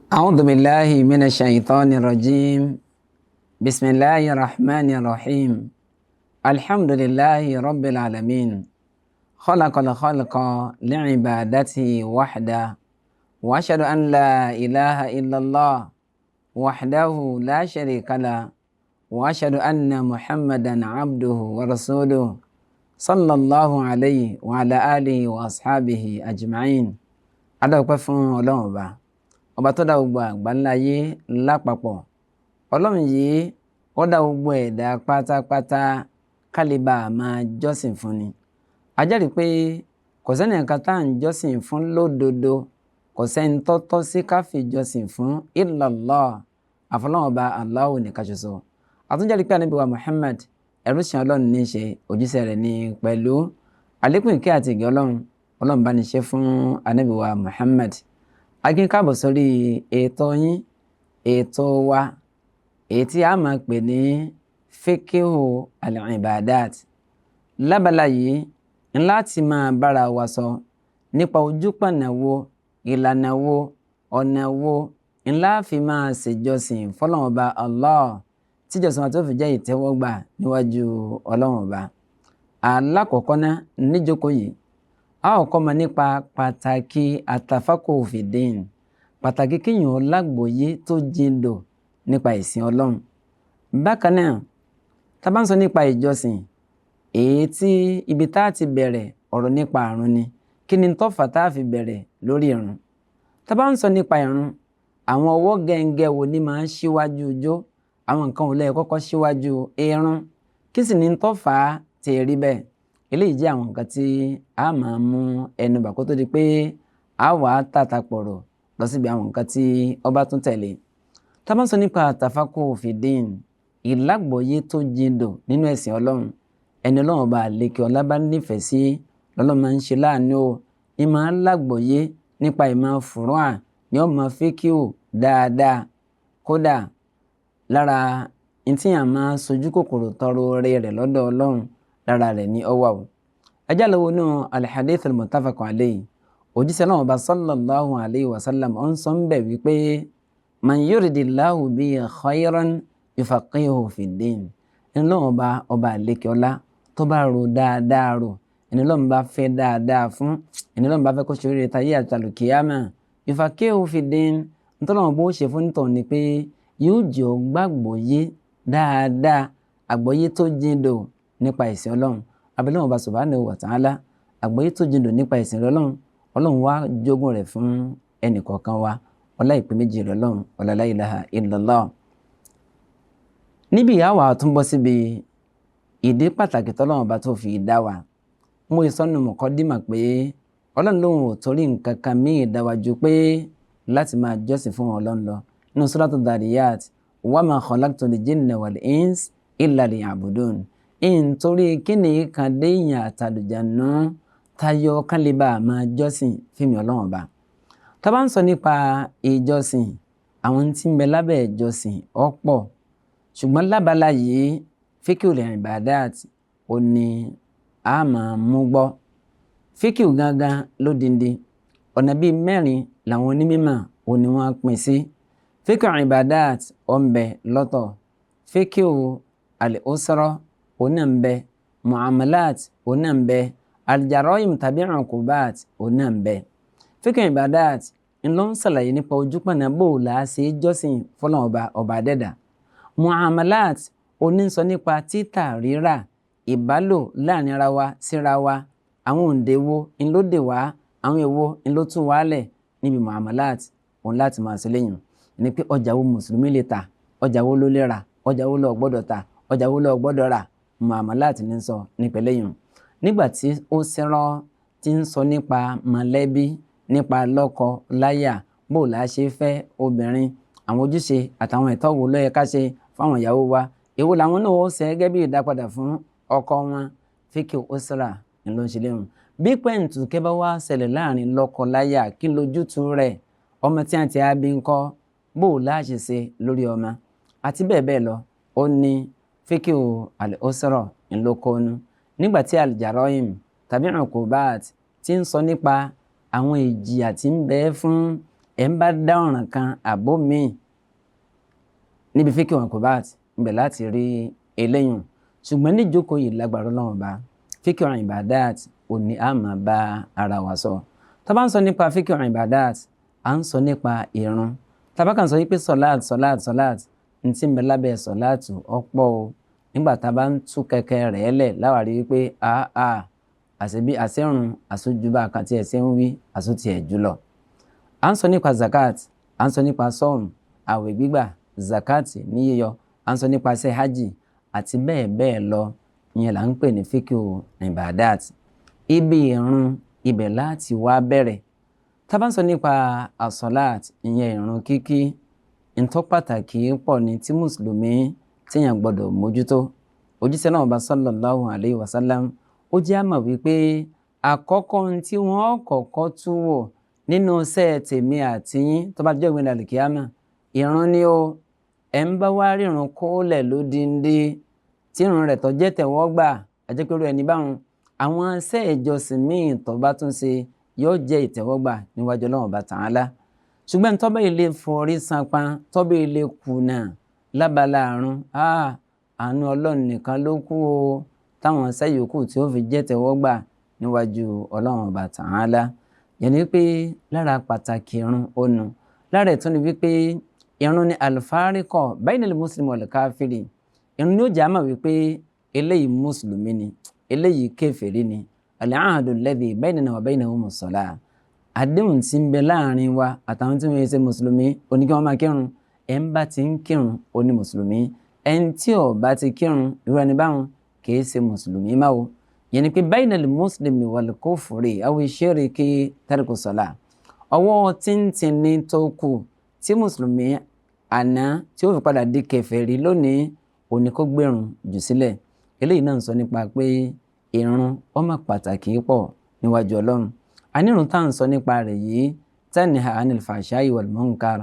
أعوذ بالله من الشيطان الرجيم. بسم الله الرحمن الرحيم. الحمد لله رب العالمين. خلق الخلق لعبادته وحده، وأشهد أن لا إله إلا الله وحده لا شريك له، وأشهد أن محمدا عبده ورسوله صلى الله عليه وعلى آله وأصحابه أجمعين. adọ́pẹ́ fún Ọlọ́run ọba tó dá gbogbo àgbáńlá ayé lápapọ̀. Ọlọ́run yìí ó dá gbogbo ẹ̀dá pátápátá kálíbà máa jọ́sìn fún ni. A jẹ́rìí pé kò sẹ́ni kan tá à ń jọ́sìn fún lódodo, kò sẹ́ni tó tọ́ sí ká fi jọ́sìn fún illallah, àfọlọ́run ọba Allahu nìkan ṣoṣo. A tún jẹ́rìí pé Ànábì wa Muhammad ẹrú sìn Ọlọ́run ní í ṣe, òjíṣẹ́ rẹ̀ ní pẹ̀lú. Àlékún ìkẹ́ àti ìgẹ́ Ọlọ́run bá ní ṣe fún Ànábì wa Muhammad. A kí n káàbọ̀ sórí ètò yín, ètò wa, èyí tí a máa pè ní Fiqhu al-Ibadat. Lábala yìí láti máa bára wa sọ nípa ojúpọ̀nà wo, ìlànà wo, ọ̀nà wo ńlá fi máa ṣèjọsìn fọ́lọ́run ọba Allah, tíjọsìn wa tó fi jẹ́ ìtẹ́wọ́gbà níwájú Ọlọ́run ọba. Alákọ̀ọ́kọ́ ná níjókòó yìí, a ó kọ́ mọ̀ nípa pàtàkì àtàfàkù fìdín, pàtàkì kíyàn lágbòye tó jíndò nípa ìsìn Ọlọ́run. Bákan náà, tá bá ń sọ nípa ìjọsìn, èyí tí ibi tá ti bẹ̀rẹ̀ ọ̀rọ̀ nípa ìrun ni, kí ni tó fà tá fi bẹ̀rẹ̀ lórí ìrun. Tá bá ń sọ nípa ìrun, àwọn ọwọ́ gẹ́ngẹ́ wo ni máa ń ṣíwájú ijó, àwọn nǹkan ò lè kọ́kọ́ ṣíwájú ìrun, kí sì ni tó fà á tí rí bẹ́ẹ̀. Eléyìí jẹ́ àwọn nǹkan tí a máa mú ẹnu bà kó tó di pé a wà á tàtàpọ̀rọ̀ lọ síbi àwọn nǹkan tí ọba tún tẹ̀lé. Tá bá ń sọ nípa àtàfàkù fìdín, ìlágbọ̀yé tó jíndò nínú ẹ̀sìn Ọlọ́run, ẹni Ọlọ́run ọba àlékè ọlá bá nífẹ̀ẹ́ sí lọ́lọ́run máa ń ṣe láàánú o. Ìmọ̀ lágbọ̀yé nípa ìmọ̀ fùrúà ni ó máa fíkíù dáadáa. Kódà lára ntí à máa sojú kòkòrò tọrọ oore rẹ̀ lọ́dọ̀ Ọlọ́run, lára rẹ̀ ní ọwọ́ o. Ẹjá lọ́wọ́ nínú al-hadith al-muttafaq alayhi, òjíṣẹ́ náà ọba sallallahu alayhi wa sallam ó ń sọ ń bẹ̀ wípé man yuridillahu bihi khayran yufaqihu fid-din. ẹni lọ́wọ́ ọba àlékè ọlá tó bá ro dáadáa rò, ẹni lọ́wọ́ bá fẹ́ dáadáa fún, ẹni lọ́wọ́ bá fẹ́ kó ṣe oríire tayé àti àlùkìyámà, yufaqihu fid-din. ntọ́lọ́wọ́ bó ṣe fún nítọ̀ ni pé yóò jẹ́ ó gbàgbọ́yé dáadáa, àgbọ́yé tó jíndò nípa ìsìn Ọlọ́run. Abẹ́lẹ́ ọba subhanahu wa ta'ala, àgbọ́yé tó jíndò nípa ìsìn Ọlọ́run wá jogún rẹ̀ fún ẹnì kọ̀ọ̀kan wa, ọlá ìpè méjì rẹ̀ Ọlọ́run, ọlá la ilaha illallah. Níbi ìyá wa tún bọ́ síbi ìdí pàtàkì tọ́lọ́run ọba tó fi dá wa. Mo ìsọnù mọ̀kọ́dímà pé Ọlọ́run lòun ò torí nǹkan kan míì dá wa ju pé láti máa jọ́sìn fún Ọlọ́run lọ. Nínú suratu Dhariyat, wa ma khalaqtul jinna wal ins illa liya'budun. Nítorí kíni kan déèyàn àtàlùjànnú tayọ kálíbà máa jọ́sìn fíìmù Ọlọ́run ọba. Tá bá ń sọ nípa ìjọsìn, àwọn tí ń bẹ lábẹ́ ìjọsìn ọ̀pọ̀, ṣùgbọ́n lábala yìí Fiqhul Ibadat ò ní a máa mú gbọ́. Fíkìú gangan lódindi ọ̀nà bíi mẹ́rin làwọn onímọ̀ ò ní wọ́n pín sí. Fiqhul Ibadat ó ń bẹ lọ́tọ̀, Fiqhu al-Usra òun náà ń bẹ, Mu'amalat òun náà ń bẹ, al-Jarā'im tàbí Uqubat òun náà ń bẹ. Fiqhul Ibadat ń lọ ń ṣàlàyé nípa ojúpọ̀nà bó la ṣe jọ́sìn fọ́lọ́run ọba adẹ́dà. Mu'amalat òun ń sọ nípa títà rírà, ìbálò láàrin ara wa síra wa, àwọn òǹdè wo ń ló dè wá, àwọn èwo ń ló tún wálẹ̀ níbi Mu'amalat òun láti máa ṣe lẹ́yìn. Ní pé ọjà wo mùsùlùmí lè tà, ọjà wo ló lè rà, ọjà wo ló gbọ́dọ̀ tà, ọjà wo ló gbọ́dọ̀ rà, Mu'amalat ní sọ nípa lẹ́yìn. Nígbà tí ó sẹ́rọ̀ tí ń sọ nípa mọ̀lẹ́bí, nípa lọ́kọ láyà, bó la ṣe fẹ́ obìnrin, àwọn ojúṣe àtàwọn ẹ̀tọ́ wo ló yẹ ká ṣe fáwọn ìyàwó wa, èwo làwọn náà ó ṣe gẹ́gẹ́ bí ìdápadà fún ọkọ wọn. Fiqhul Usra ń lọ ṣe lẹ́yìn. Bí pẹ́ǹtù kẹ́ bá wá ṣẹlẹ̀ láàrin lọ́kọ láyà, kí lójútu rẹ̀, ọmọ tí àti àbí ń kọ́, bó la ṣe ṣe lórí ọmọ, àti bẹ́ẹ̀ bẹ́ẹ̀ lọ. Ó ní Fiqhul al-Usra ń lọ kọ́nu. Nígbà tí al-Jarā'im tàbí Uqubat tí ń sọ nípa àwọn ìjìyà tí ń bẹ fún ẹ̀ ń bá dá ọ̀ràn kan àbó míì níbi fíkì wọn kò bá ibẹ̀ láti rí eléyìn. Ṣùgbọ́n níjókòó yìí lágbára Ọlọ́run Ọba fíkì ọ̀ràn ìbàdàt òní a máa bá ara wa sọ. Tá bá ń sọ nípa fíkì ọ̀ràn ìbàdàt à ń sọ nípa ìrun. Tá bá kàn sọ wípé sọ̀láàt ní tí ń bẹ lábẹ́ sọ̀láàtù ọ̀pọ̀ o. Nígbà tá bá ń tú kẹ̀kẹ́ rẹ̀ lẹ̀ láwárí wípé àṣebí àṣẹrun àṣojúbà kan tí ẹ ṣe ń wí àṣotì ẹ̀ jùlọ. À ń sọ nípa zakat, à ń sọ nípa sọ́ọ̀m, àwẹ̀ gbígbà, zakat ní yíyọ, à ń sọ nípa iṣẹ́ hajj àti bẹ́ẹ̀ bẹ́ẹ̀ lọ. Ìyẹn là ń pè ní fíkì ìbàdàt. Ibi ìrun ibẹ̀ láti wá bẹ̀rẹ̀. Tá bá ń sọ nípa àsọ̀láàt ìyẹn ìrun kíkí ntọ́ pàtàkì pọ̀ ní tí mùsùlùmí tíyàn gbọ́dọ̀ mójútó. Òjíṣẹ́ náà bá sallallahu alayhi wa sallam ó jẹ́ àmọ̀ wípé àkọ́kọ́ tí wọ́n kọ́kọ́ tú wò nínú iṣẹ́ tèmi àti yín tó bá jẹ́ ìgbìnà àlìkíyàmà ìrun ni ó. Ẹ̀ ń bá wá rírun kólẹ̀ lódindi tí ìrun rẹ̀ tó jẹ́ tẹ̀wọ́gbà àjẹpẹ́rú ẹni báwọn àwọn iṣẹ́ ìjọsìn míì tó bá tún ṣe yóò jẹ́ ìtẹ̀wọ́gbà níwájú Ọlọ́run bá Ta'ala. Ṣùgbọ́n tọ́bẹ̀ ilé forí sanpa tọ́bẹ̀ ilé kùnà lábala àrùn àánú Ọlọ́run nìkan ló kù o táwọn iṣẹ́ yòókù tí ó fi jẹ́ tẹ̀wọ́gbà níwájú Ọlọ́run bá Ta'ala. Yẹn ni wípé lára pàtàkì ìrun ònu lára ẹ̀ tún ni wípé ìrun ni al-fariqa bayna al-muslimi wal-kafiri. Ìrun ni ó jẹ́ àmọ̀ wípé eléyìí mùsùlùmí ni eléyìí kèfèrí ni. Al-ahdu alladhi baynana wa baynahumu s-salah. Àdéhùn tí ń bẹ láàrin wa àtàwọn tí wọ́n ṣe mùsùlùmí oní kí wọ́n máa kírun. Ẹ̀ ń bá ti ń kírun oní mùsùlùmí. Ẹn tí ò bá ti kírun irú ẹni báwọn kìí ṣe mùsùlùmí máa o. Yẹn ni pé baynal muslimi wal kufri aw shirki tarku salah. Ọwọ́ tíntín ní tó kù tí mùsùlùmí àná tí ó fi padà di kèfèrí lónìí òní kó gbérun jù sílẹ̀. Eléyìí náà ń sọ nípa pé ìrun ó máa pàtàkì pọ̀ níwájú Ọlọ́run. Ànírun tá à ń sọ nípa rẹ̀ yìí tanha anil fahsha'i wal munkar.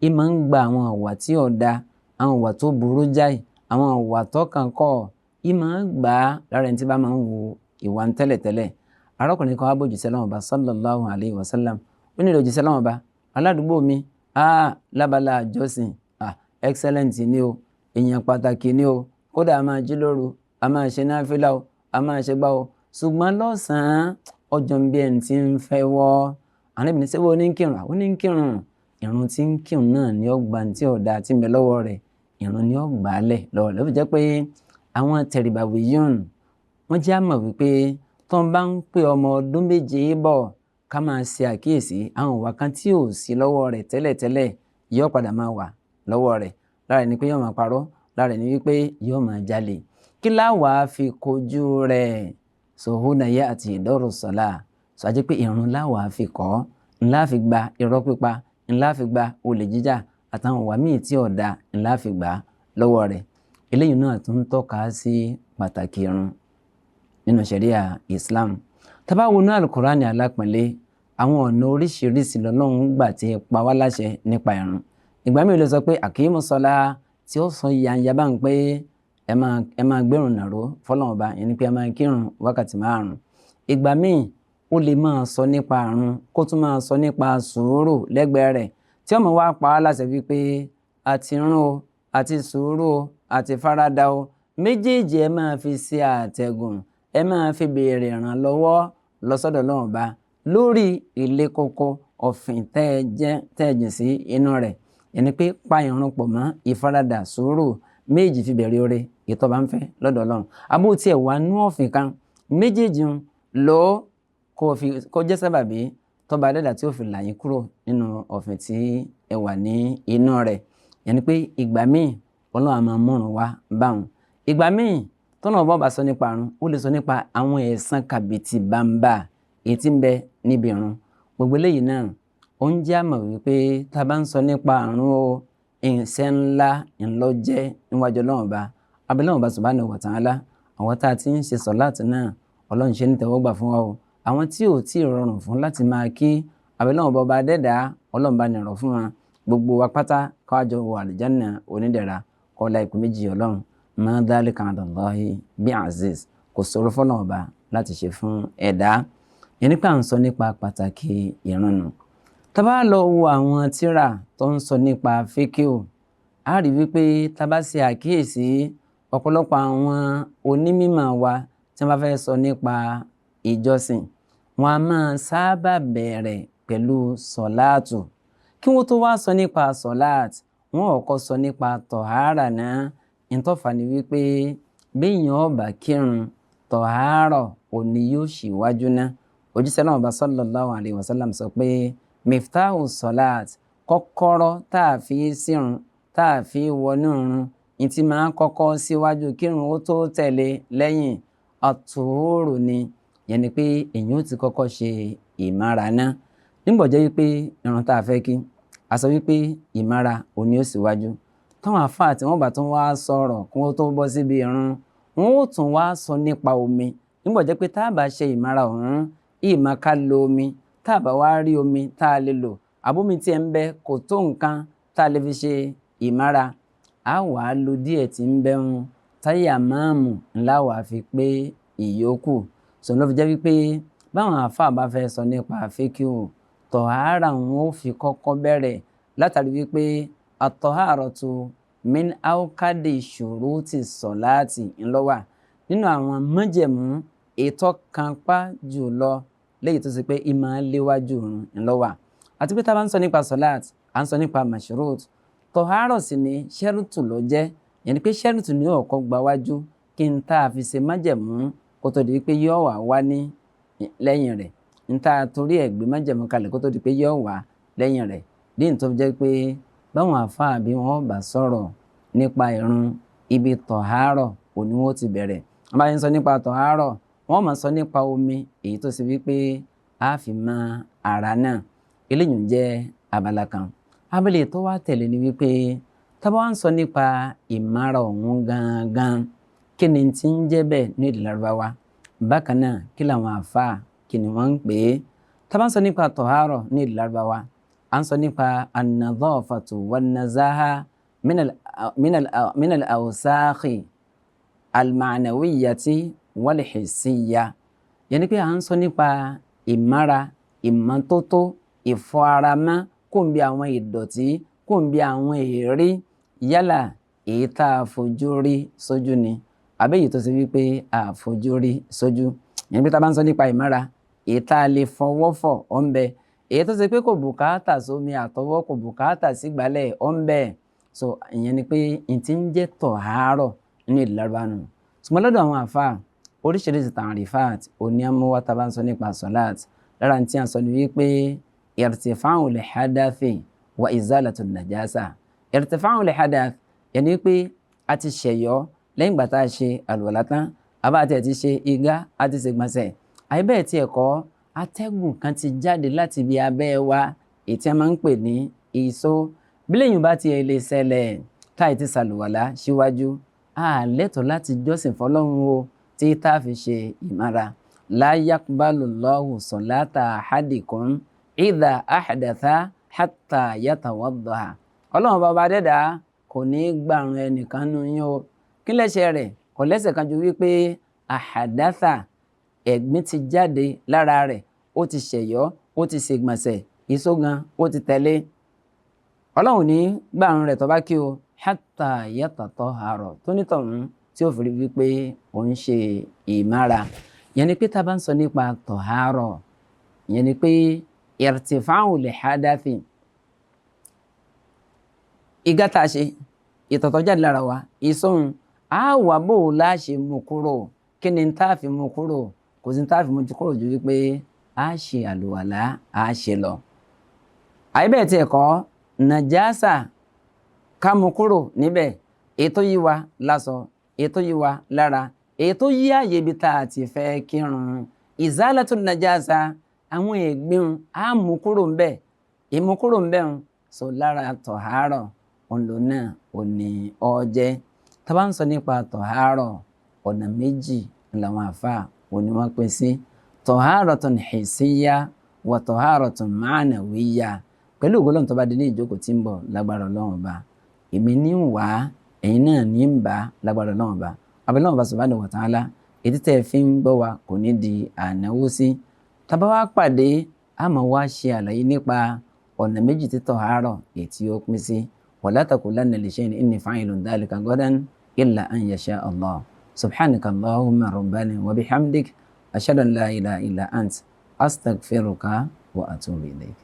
Ìmọ̀ ń gba àwọn àwà tí ò da àwọn àwà tó burú jáì àwọn àwà tó kàn kọ́ ìmọ̀ ń gbà á lára ẹni tí bá máa ń wo ìwà ń tẹ́lẹ̀tẹ́lẹ̀. Arákùnrin kan wá bó Òjíṣẹ́ Ọlọ́run Ọba sallallahu alayhi wa sallam ó ní Òjíṣẹ́ Ọlọ́run Ọba aládùúgbò mi lábala àjọsìn excellent ni o èèyàn pàtàkì ni o kódà a máa jí lóru a máa ṣe náfìlà o a máa ṣe gbá o ṣùgbọ́n lọ́sàn-án ọjọ́ ń bí ẹni tí ń fẹ́ wọ́ Ànábì ní sẹ́wọ́ ní kírun àwọn ní kírun ìrun tí ń kírun náà ni ó gba tí ọ̀dà tí ń bẹ lọ́wọ́ rẹ̀ ìrun ni ó gbà á lẹ̀ lọ́wọ́ rẹ̀. Ó fi jẹ́ pé àwọn tẹ̀rìbàwì yún wọ́n jẹ́ àmọ̀ wípé tó ń bá ń pè ọmọ ọdún méje bọ̀ ká máa ṣe àkíyèsí àwọn ìwà kan tí ò sí lọ́wọ́ rẹ̀ tẹ́lẹ̀tẹ́lẹ̀ yóò padà máa wà lọ́wọ́ rẹ̀. Lára ẹni pé yóò máa parọ́ lára ẹni wípé yóò máa jalè. Kí láwàá fi kojú rẹ̀ sòhúnà yẹ àti ìdọ́rù sọ́lá sọ ajẹ́ pé ìrun láwàá fi kọ́ ńlá fi gba irọ́ pípa ńlá fi gba olè jíjà àtàwọn ìwà míì tí ọ̀dà ńlá fi gbà lọ́wọ́ rẹ̀. Eléyìí náà tún tọ́ka sí pàtàkì ìrun nínú ṣẹ̀ríà Islam. Tá bá wo inú Al-Qur'ani alápọ̀nlé àwọn ọ̀nà oríṣiríṣi lọ́lọ́run gbà tí pa wá láṣẹ nípa ìrun. Ìgbà míì ló sọ pé àkíyèmú sọlá tí ó sọ yanya bá ń pé ẹ máa gbérùn nàró fọ́lọ́run Ọba yẹn ni pé ẹ máa kírun wákàtí 5. Ìgbà míì ó lè máa sọ nípa àrùn kó tún máa sọ nípa sùúrù lẹ́gbẹ̀ẹ́ rẹ̀ tí ọmọ wa pa á láṣẹ wípé àti rún o àti sùúrù o àti faradà o méjèèjì ẹ máa fi ṣe àtẹ̀gùn ẹ máa fi béèrè ìrànlọ́wọ́ lọ́sọ́dọ̀ Ọlọ́run Ọba lórí ilé kókó ọ̀fìn tẹ́ẹ̀jìn sí inú rẹ̀ ẹni pé pa ìrun pọ̀ mọ́ ìfaradà sùúrù méjì fi bẹ̀rẹ̀ oore ìtọ́ bá ń fẹ́ lọ́dọ̀ Ọlọ́run. Abó tiẹ̀ wà nú ọ̀fìn kan méjèèjì lọ kó jẹ́ sábàbí tọ́ba adẹ́dà tí ó fi là yín kúrò nínú ọ̀fìn tí ẹ wà ní inú rẹ̀. Yẹn ni pé ìgbà míì Ọlọ́run á máa mọ̀ràn wá báwọn. Ìgbà míì tọ́nà ọba bá sọ nípa àrùn ó lè sọ nípa àwọn ẹ̀san kàbìtì bàǹbà èyí tí ń bẹ níbi ìrun. Gbogbo eléyìí náà ó ń jẹ́ àmọ̀ wípé tá a bá ń sọ nípa àrùn o ìṣẹ́ ńlá ńlọ́jẹ́ níwájú Ọlọ́run Ọba abẹ́lẹ́wọ̀n Ọba subhanahu wa ta'ala àwọn tá a ti ń ṣe sọ̀láàtì náà Ọlọ́run ṣe ní tẹ́wọ́gbà fún wa o. Àwọn tí ò tí ì rọrùn fún láti máa kí abẹ́lẹ́wọ̀n Ọba dẹ́dàá Ọlọ́run bá nìrọ̀ fún wa gbogbo wa pátá káwájọ wọ àlùjánnà onídẹ̀ra kọ́lá ikú méjì Ọlọ́run ma dhalika 'ala Allahi bi aziz kò sọ̀rọ̀ fọ́lọ́run Ọba láti ṣe fún ẹ̀dá. Yẹn nípa à ń sọ nípa pàtàkì ìrun nù. tá bá lọ wo àwọn tírà tó ń sọ nípa fíkíù, a rí wípé tá bá ṣe àkíyèsí ọ̀pọ̀lọpọ̀ àwọn onímímọ̀ wa tí wọ́n bá fẹ́ sọ nípa ìjọsìn, wọn a máa sábà bẹ̀rẹ̀ pẹ̀lú sọ̀láàtù. Kí wọ́n tó wá sọ nípa sọ̀láàtù, wọ́n ó kọ́kọ́ sọ nípa tọ̀hárà náà. Ìtọ́fà ni wípé béèyàn ó bá kírun, tọ̀hárọ̀ òní yóò ṣíwájú ná. Òjíṣẹ́ náà sallallahu alayhi wa sallam sọ pé miftahu sọ̀láàt, kọ́kọ́rọ́ tá a fi sírun, tá a fi wọnú ìrun, ìtì máa ń kọ́kọ́ síwájú kírun ó tó tẹ̀lé lẹ́yìn àtòhóró ni. Yẹn ni pé èyàn ó ti kọ́kọ́ ṣe ìmára náà. Nígbà jẹ́ wípé ìrun tá a fẹ́ kí, a sọ wípé ìmára òní ó síwájú. Táwọn àfáà tí wọ́n bá tún wá sọ̀rọ̀ kí wọ́n tó bọ́ síbi ìrun, wọ́n ó tún wá sọ nípa omi. Nígbà jẹ́ pé tá a bá ṣe ìmára ọ̀hún, ìmọ̀ ká lo omi, tá a bá wá rí omi tá a lè lò, àbómi tí ẹ ń bẹ kò tó nǹkan tá a lè fi ṣe ìmára, a wà á lo díẹ̀ tí ń bẹ ń táyà máàmù ńlá wà á fi pé ìyókù. Sọ̀rọ̀ ló fi jẹ́ wípé báwọn àfáà bá fẹ́ sọ nípa fíkíù, tọ̀hárà wọn ó fi kọ́kọ́ bẹ̀rẹ̀ látàrí wípé àtọ̀háratu min aukadi shuruti sọ̀láàtì ńlọ́wà nínú àwọn májẹ̀mú ètò kanpá jùlọ léyìí tó ṣe pé ìmọ̀ léwájú ńlọ́wà. Àti pé tá a bá ń sọ nípa sọ̀láàtì, à ń sọ nípa mashrut. Tọ̀hárọ̀ sì ni ṣẹ́rùtù ló jẹ́, yẹn ni pé ṣẹ́rùtù ni ó kọ́kọ́ gba wájú kí n tá a fi ṣe májẹ̀mú kó tó di pé yóò wá ní lẹ́yìn rẹ̀. N tá a torí ẹ̀ gbé májẹ̀mú kalẹ̀ kó tó di pé yóò wá lẹ́yìn rẹ̀. Díẹ̀ tó jẹ́ pé báwọn àfáà bí wọ́n bá sọ̀rọ̀ nípa ìrun, ibi tọ̀hárọ̀ òní wọ́n ti bẹ̀rẹ̀. Wọ́n bá ń sọ nípa tọ̀hárọ̀, wọ́n máa sọ nípa omi èyí tó ṣe wípé a fi mọ ara náà. Eléyìí jẹ́ abala kan. Abala tó wá tẹ̀lé ni wípé tá bá wá ń sọ nípa ìmára ọ̀hún gangan, kí ni tí ń jẹ́ bẹ́ẹ̀ ní èdè Lárúbáwá? Bákan náà, kí làwọn àfáà kí ni wọ́n ń pè é? Tá bá ń sọ nípa tọ̀hárọ̀ ní èdè Lárúbáwá, à ń sọ nípa an-nadhafatu wan-nazaha min al-awsakhi al-ma'nawiyyati wal-hissiyya. Yẹn ni pé à ń sọ nípa ìmára, ìmọ́tótó, ìfọ ara mọ́ kó ń bí àwọn ìdọ̀tí, kó ń bí àwọn èérí, yálà èyí tá a fojú rí sójú ni àbí èyí tó ṣe wípé a fojú rí sójú. Yẹn ni pé tá a bá ń sọ nípa ìmára, èyí tá a lè fọwọ́ fọ̀ ọ́ ń bẹ, èyí tó ṣe pé kò bùkátà sómi àtọwọ́, kò bùkátà sí ìgbálẹ̀ ọ́ ń bẹ. So ìyẹn ni pé n ti ń jẹ́ tọ̀hárọ̀ ní èdè Lárúbáwá nù. Ṣùgbọ́n lọ́dọ̀ àwọn àfáà, oríṣiríṣi ta'rifat òní àmúwá tá a bá ń sọ nípa sọ̀láàt. Lára tí a sọ ni wípé irtifa'ul hadathi wa izalatul najasa. Irtifa'ul hadath yẹn ni wípé a ti ṣẹ̀yọ́ lẹ́yìn ìgbà tá a ṣe àlùwàlá tán, àbá àti ẹ̀ ti ṣe igá, a ti ṣègbọ̀nsẹ̀. Àìbẹ́ẹ̀ tí ẹ̀kọ́ atẹ́gùn kan ti jáde láti ibi abẹ́ wa, èyí tí a máa ń pè ní ìsó. Bí lẹ́yìn bá ti lè ṣẹlẹ̀ táì ti ṣàlùwàlá síwájú, a lẹ́tọ̀ọ́ láti jọ́sìn fọlọ́run o tí tá a fi ṣe ìmára. La yaqbalu Allahu salata ahadikum idha ahdatha hatta yatawaddaha. Ọlọ́run bá dẹ́dà kò ní gbàrún ẹnìkan nù yín o. Kí lẹ́sẹ̀ rẹ̀? Kò lẹ́sẹ̀ kan ju wípé ahadatha, ẹ̀gbin ti jáde lára rẹ̀, ó ti ṣẹ̀yọ́, ó ti ṣègbọ̀nsẹ̀, ìṣógan ó ti tẹ̀lé. Ọlọ́run ní gbàrún rẹ̀ tó bá kí o hatta yatatahhara, tó nítọ̀hún tí ó fi rí wípé ó ń ṣe ìmára. Yẹn ni pé tá a bá ń sọ nípa tọ̀hárọ̀, yẹn ni pé irtifa'ul hadathi, igá tá a ṣe, ìtọ̀ tó jáde lára wa, ìsóhun, a wà bó o láṣẹ mú kúrò. Kí ni tá a fi mú kúrò? Kò sí tá a fi mú kúrò ju wípé a ṣe àlùwàlá, a ṣe lọ. Àìbẹ́ẹ̀ tí ẹ̀kọ́ nàjásà ká mú kúrò níbẹ̀, ètò yí wa lásọ, ètò yí wa lára, ètò yí àyè ibi tá a ti fẹ́ kírun. Izalatul najasa, àwọn ẹ̀gbin á mú kúrò ńbẹ̀, ìmú kúrò ńbẹ̀ ń so lára tọ̀hárọ̀ òǹlò náà ò ní ọjẹ́. Tá bá ń sọ nípa tọ̀hárọ̀, ọ̀nà méjì làwọn àfáà òní wọ́n pín sí. Tọ̀háratun hissiyya wa tọ̀háratun ma'nawiyya. Pẹ̀lú ògbólóhùn tó bá di ní ìjókòó tí ń bọ̀ lágbára Ọlọ́run bá, èmi ní ń wá, ẹ̀yin náà ní ń bá lágbára Ọlọ́run bá. Ọlọ́run bá subhanahu wa ta'ala, ètí tẹ́ fi ń gbọ́ wa kò ní di ànáwó sí. Tá bá wá pàdé, a máa wá ṣe àlàyé nípa ọ̀nà méjì tí tọ̀hárọ̀ èyí tí ó pín sí. wala taqulanna li shay'in inni fa'ilun dhalika ghadan illa an yasha Allah. subhanaka Allahumma rabbana wa bihamdik ashhadu an la ilaha illa ant astaghfiruka wa atubu ilayk.